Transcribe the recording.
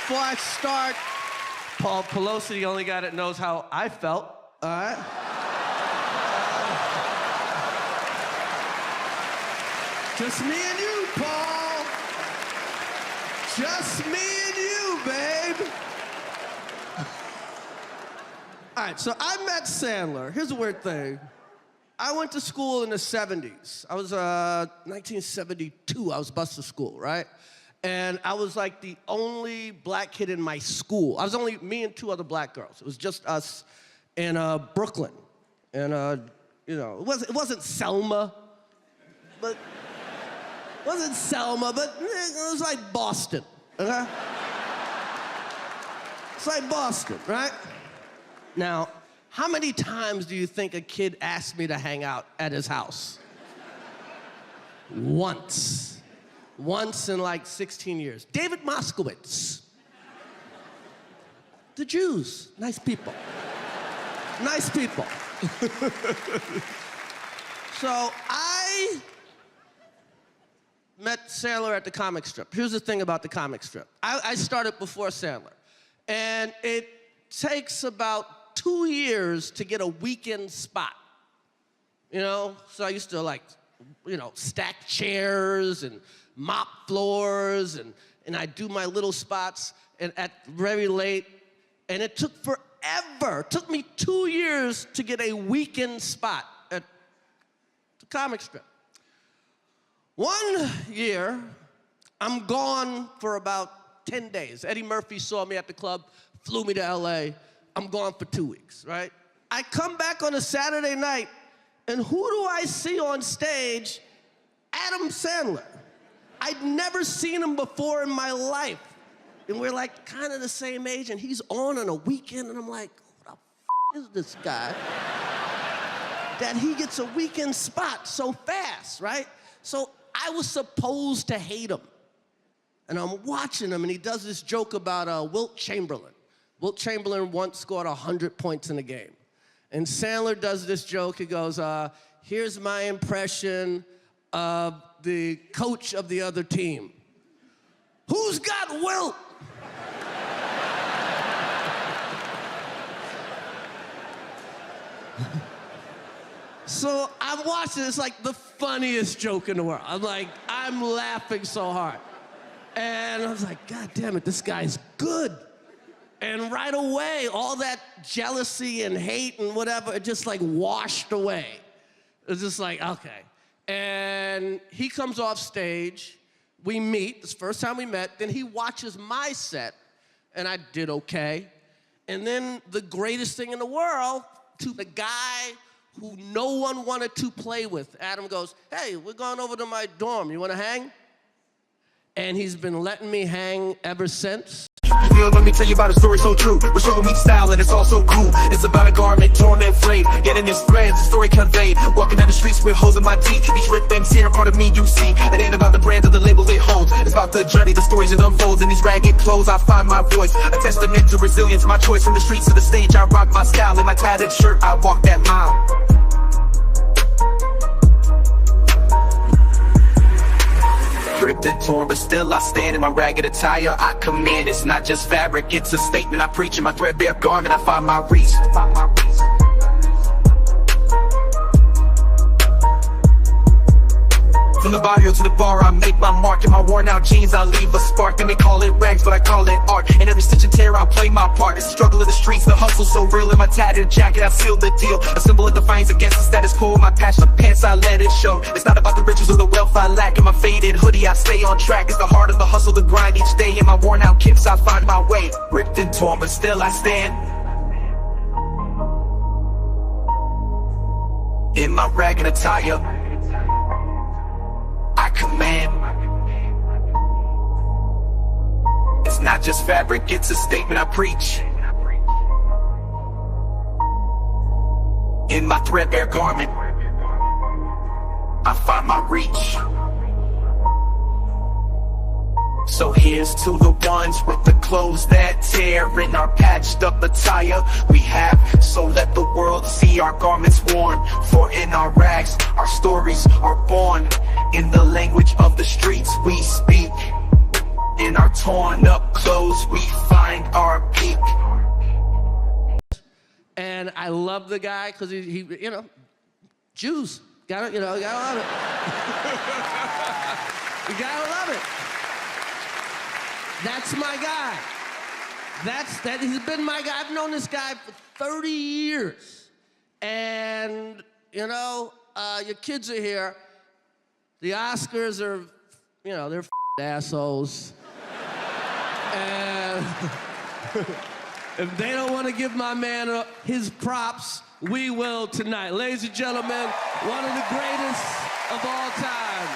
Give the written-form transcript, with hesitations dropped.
Before I start, Paul Pelosi, the only guy that knows how I felt, all right? Just me and you, Paul. Just me and you, babe. All right, so I met Sandler. Here's a weird thing. I went to school in the 70s. I was 1972, I was bused to school, right? And I was like the only black kid in my school. I was only me and two other black girls. It was just us in Brooklyn. And, you know, it wasn't Selma, but it was like Boston, okay? It's like Boston, right? Now, how many times do you think a kid asked me to hang out at his house? Once. Once in like 16 years. David Moskowitz. The Jews, nice people. Nice people. So I met Sandler at the comic strip. Here's the thing about the comic strip. I started before Sandler. And it takes about 2 years to get a weekend spot. You know? So I used to like, you know, stack chairs and mop floors, and I'd do my little spots and at very late, and it took forever. It took me 2 years to get a weekend spot at the comic strip. One year, I'm gone for about 10 days. Eddie Murphy saw me at the club, flew me to LA. I'm gone for 2 weeks, right? I come back on a Saturday night, and who do I see on stage? Adam Sandler. I'd never seen him before in my life. And we're like kind of the same age, and he's on a weekend, and I'm like, who the is this guy? That he gets a weekend spot so fast, right? So I was supposed to hate him. And I'm watching him, and he does this joke about Wilt Chamberlain. Wilt Chamberlain once scored 100 points in a game. And Sandler does this joke. He goes, here's my impression of the coach of the other team. Who's got Wilt? So I'm watching, it's like the funniest joke in the world. I'm laughing so hard. And I was like, God damn it, this guy's good. And right away, all that jealousy and hate and whatever, it just like washed away. It was just like, okay. And he comes off stage, we meet, it's the first time we met, then he watches my set, and I did okay. And then the greatest thing in the world, to the guy who no one wanted to play with, Adam goes, hey, we're going over to my dorm, you wanna hang? And he's been letting me hang ever since. Let me tell you about a story so true. We're showing me style and it's all so cool. It's about a garment torn and frayed, getting this threads, the story conveyed. Walking down the streets with holes in my teeth. These red things here are part of me, you see. It ain't about the brand or the label it holds. It's about the journey, the stories it unfolds. In these ragged clothes I find my voice, a testament to resilience. My choice from the streets to the stage, I rock my style. In my tattered shirt, I walk that mile. Ripped and torn, but still I stand in my ragged attire. I command, it's not just fabric, it's a statement I preach. In my threadbare garment, I find my reach. From the barrio to the bar, I make my mark. In my worn out jeans, I leave a spark. They may call it rags, but I call it art. In every stitch and tear, I'll play my part. It's the struggle of the streets, the hustle so real. In my tattered jacket, I seal the deal. A symbol of defiance against the status quo. My passion of pants, I let it show. It's not about the riches or the wealth I lack. In my faded hoodie, I stay on track. It's the heart of the hustle, the grind each day. In my worn out kicks, I find my way. Ripped and torn, but still I stand. In my ragged attire, I command. It's not just fabric, it's a statement I preach. In my threadbare garment, I find my reach. So here's to the ones with the clothes that tear. In our patched up attire we have, so let the world see our garments worn. For in our rags, our stories are born. In the language of the streets we speak. In our torn up clothes, we find our peak. And I love the guy because he, you know, Jews. Gotta love it. You gotta love it. That's my guy. He's been my guy. I've known this guy for 30 years. And, you know, your kids are here. The Oscars are, you know, they're assholes. And if they don't want to give my man his props, we will tonight. Ladies and gentlemen, one of the greatest of all time.